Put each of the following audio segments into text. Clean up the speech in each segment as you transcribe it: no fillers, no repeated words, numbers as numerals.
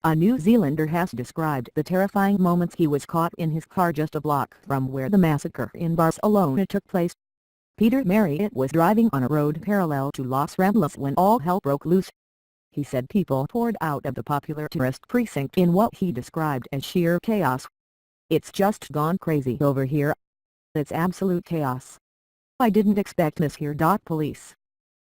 A New Zealander has described the terrifying moments he was caught in his car just a block from where the massacre in Barcelona took place. Peter Marriott was driving on a road parallel to Los Ramblas when all hell broke loose. He said people poured out of the popular tourist precinct in what he described as sheer chaos. "It's just gone crazy over here. It's absolute chaos. I didn't expect this here." Police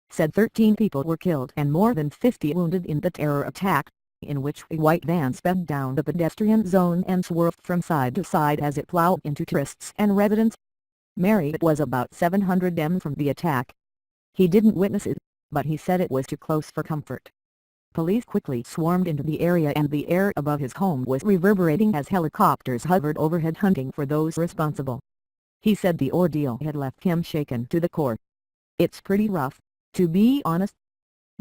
said 13 people were killed and more than 50 wounded in the terror attack, in which a white van sped down the pedestrian zone and swerved from side to side as it plowed into tourists and residents. Marriott was about 700 m from the attack. He didn't witness it, but he said it was too close for comfort. Police quickly swarmed into the area and the air above his home was reverberating as helicopters hovered overhead hunting for those responsible. He said the ordeal had left him shaken to the core. "It's pretty rough, to be honest."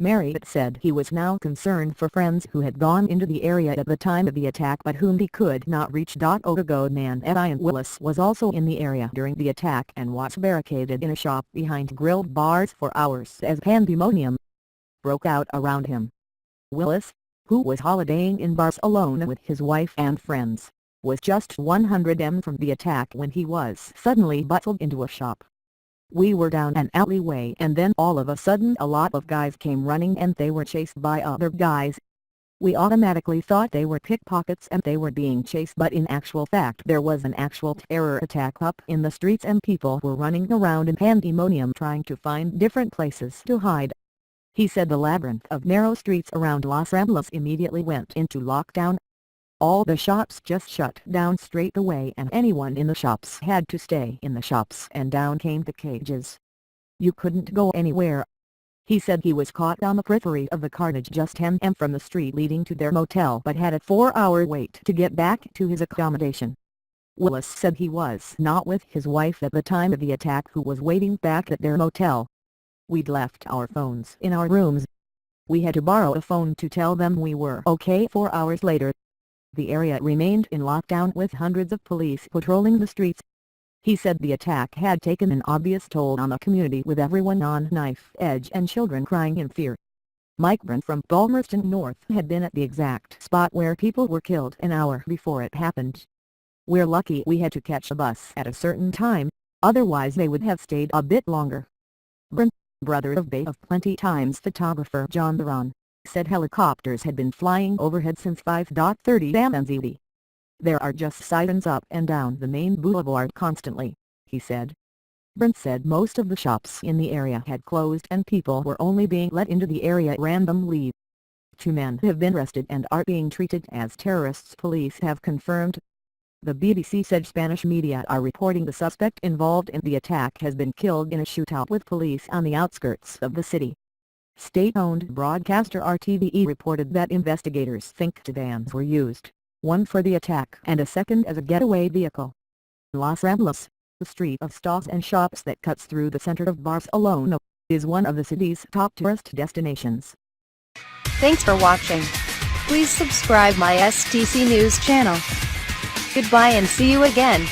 Marriott said he was now concerned for friends who had gone into the area at the time of the attack but whom he could not reach. Otago man Ian Willis was also in the area during the attack and was barricaded in a shop behind grilled bars for hours as pandemonium broke out around him. Willis, who was holidaying in Barcelona with his wife and friends, was just 100 m from the attack when he was suddenly bustled into a shop. "We were down an alleyway and then all of a sudden a lot of guys came running and they were chased by other guys. We automatically thought they were pickpockets and they were being chased, but in actual fact there was an actual terror attack up in the streets and people were running around in pandemonium trying to find different places to hide." He said the labyrinth of narrow streets around Los Ramblas immediately went into lockdown. All the shops just shut down straight away and anyone in the shops had to stay in the shops and down came the cages. You couldn't go anywhere. He said he was caught on the periphery of the carnage just 10 m from the street leading to their motel but had a 4-hour wait to get back to his accommodation. Willis said he was not with his wife at the time of the attack who was waiting back at their motel. "We'd left our phones in our rooms. We had to borrow a phone to tell them we were okay." 4 hours later, the area remained in lockdown with hundreds of police patrolling the streets. He said the attack had taken an obvious toll on the community with everyone on knife edge and children crying in fear. Mike Brent from Palmerston North had been at the exact spot where people were killed an hour before it happened. "We're lucky we had to catch a bus at a certain time, otherwise they would have stayed a bit longer." Brent, brother of Bay of Plenty Times photographer John Theron, said helicopters had been flying overhead since 5:30 am. "There are just sirens up and down the main boulevard constantly," he said. Brent said most of the shops in the area had closed and people were only being let into the area randomly. 2 men have been arrested and are being treated as terrorists, police have confirmed. The BBC said Spanish media are reporting the suspect involved in the attack has been killed in a shootout with police on the outskirts of the city. State-owned broadcaster RTVE reported that investigators think 2 vans were used, one for the attack and a second as a getaway vehicle. Los Ramblas, the street of stalls and shops that cuts through the center of Barcelona, is one of the city's top tourist destinations. Thanks for watching. Please subscribe my STC News channel. Goodbye and see you again.